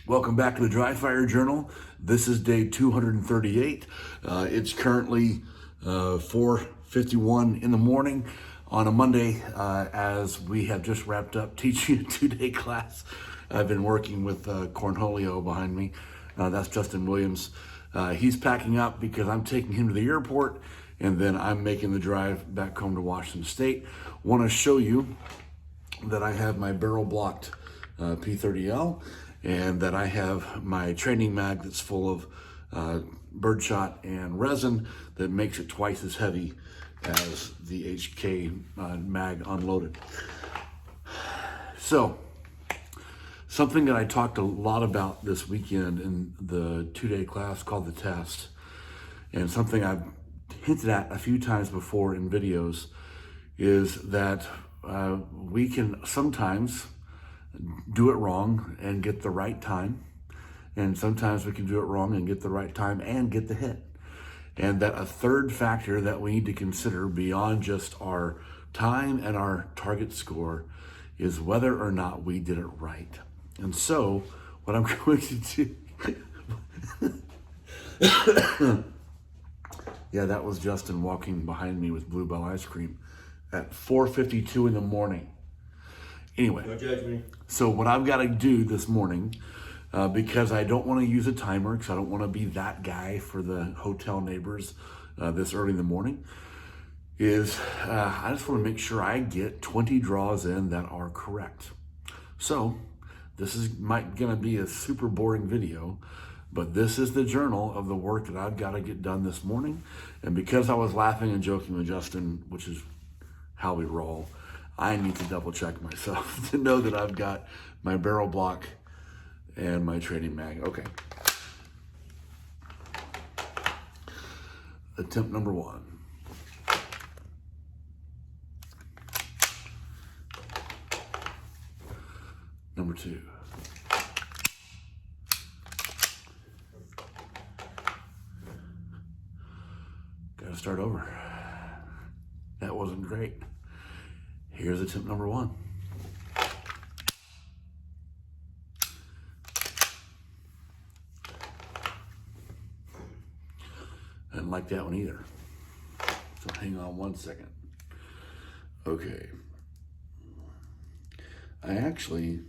Welcome back to the Dry Fire Journal. This is day 238. It's currently 4:51 in the morning on a Monday as we have just wrapped up teaching a two-day class. I've been working with Cornholio behind me. That's Justin Williams. He's packing up because I'm taking him to the airport and then I'm making the drive back home to Washington State. Want to show you that I have my barrel blocked P30L and that I have my training mag that's full of birdshot and resin that makes it twice as heavy as the HK mag unloaded. So, something that I talked a lot about this weekend in the two-day class called the test, and something I've hinted at a few times before in videos, is that we can sometimes do it wrong and get the right time, and sometimes we can do it wrong and get the right time and get the hit. And that a third factor that we need to consider beyond just our time and our target score is whether or not we did it right. And so what I'm going to do yeah, that was Justin walking behind me with Bluebell ice cream at 4:52 in the morning. Anyway, Don't judge me. So what I've got to do this morning, because I don't want to use a timer, because I don't want to be that guy for the hotel neighbors this early in the morning, is I just want to make sure I get 20 draws in that are correct. So this is gonna be a super boring video, but this is the journal of the work that I've got to get done this morning. And because I was laughing and joking with Justin, which is how we roll, I need to double check myself to know that I've got my barrel block and my training mag. Okay. Attempt number 1. Number 2. Gotta start over. That wasn't great. Here's attempt number 1. I didn't like that one either. So hang on one second. Okay. I actually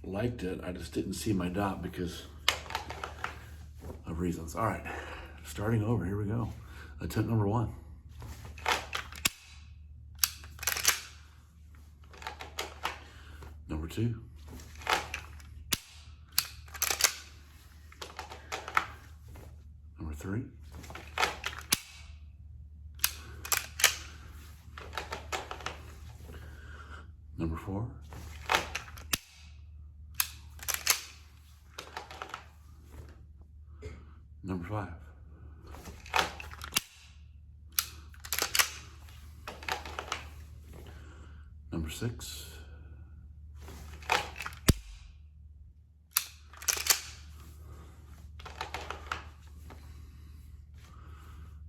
liked it. I just didn't see my dot because of reasons. All right, starting over, here we go. Attempt number 1. Number 2. Number 3. Number 4. Number 5. Number 6.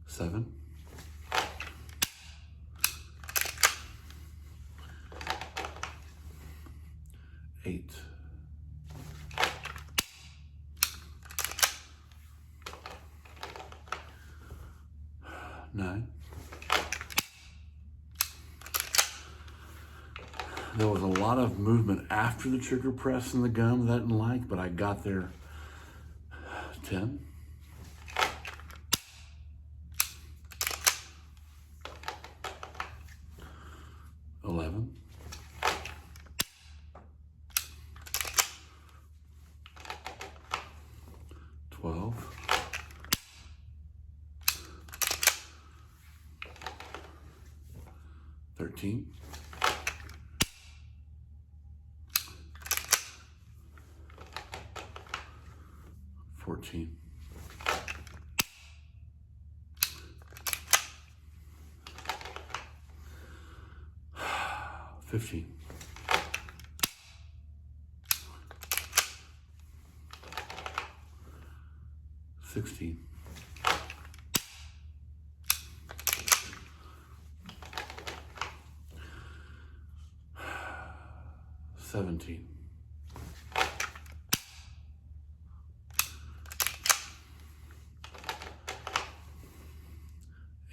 Seven. 8. 9. There was a lot of movement after the trigger press and the gum that I didn't like, but I got there. 10. 11. 12. 13. 14. 15. 16. 17.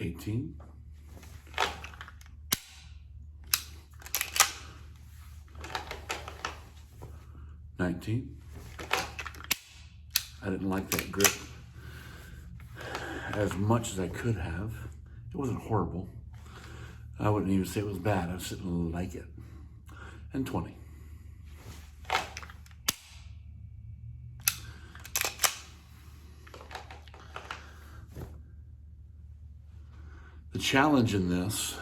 18, 19. I didn't like that grip as much as I could have. It wasn't horrible. I wouldn't even say it was bad. I just didn't like it. And 20. The challenge in this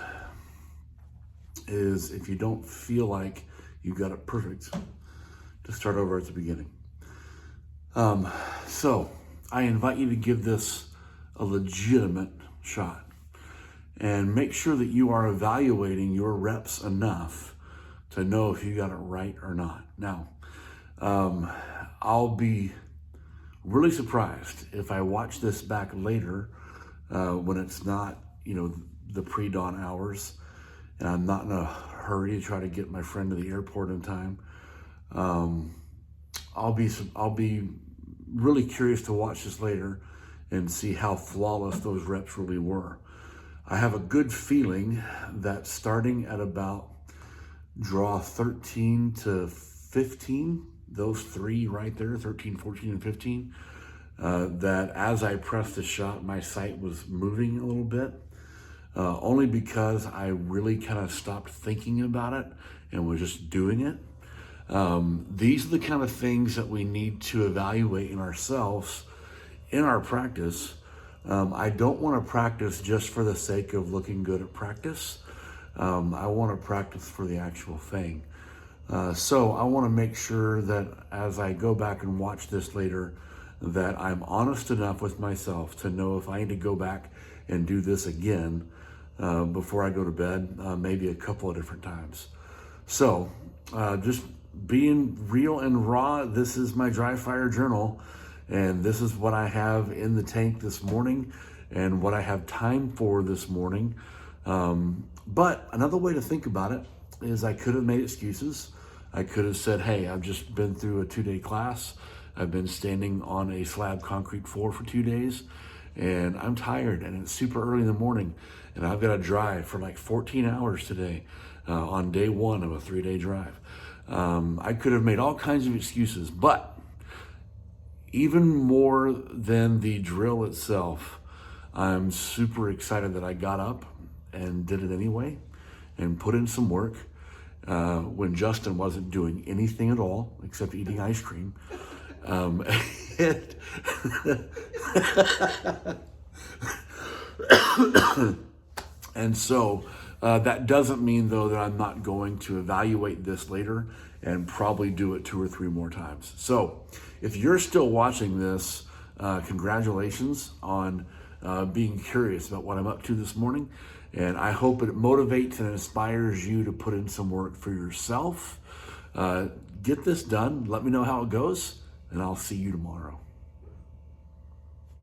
is if you don't feel like you got it perfect, to start over at the beginning. So I invite you to give this a legitimate shot and make sure that you are evaluating your reps enough to know if you got it right or not. Now, I'll be really surprised if I watch this back later when it's not, the pre-dawn hours and I'm not in a hurry to try to get my friend to the airport in time. I'll be really curious to watch this later and see how flawless those reps really were. I have a good feeling that starting at about draw 13 to 15, those three right there, 13, 14, and 15, that as I pressed the shot, my sight was moving a little bit, only because I really kind of stopped thinking about it and was just doing it. These are the kind of things that we need to evaluate in ourselves in our practice. I don't want to practice just for the sake of looking good at practice. I want to practice for the actual thing. So I want to make sure that as I go back and watch this later, that I'm honest enough with myself to know if I need to go back and do this again before I go to bed, maybe a couple of different times. So just being real and raw, this is my dry fire journal, and this is what I have in the tank this morning and what I have time for this morning. But another way to think about it is I could have made excuses. I could have said, hey, I've just been through a 2-day class. I've been standing on a slab concrete floor for 2 days and I'm tired and it's super early in the morning and I've got to drive for like 14 hours today on day one of a 3-day drive. I could have made all kinds of excuses, but even more than the drill itself, I'm super excited that I got up and did it anyway and put in some work when Justin wasn't doing anything at all except eating ice cream. And so that doesn't mean, though, that I'm not going to evaluate this later and probably do it 2 or 3 more times. So if you're still watching this, congratulations on being curious about what I'm up to this morning. And I hope it motivates and inspires you to put in some work for yourself. Get this done. Let me know how it goes, and I'll see you tomorrow.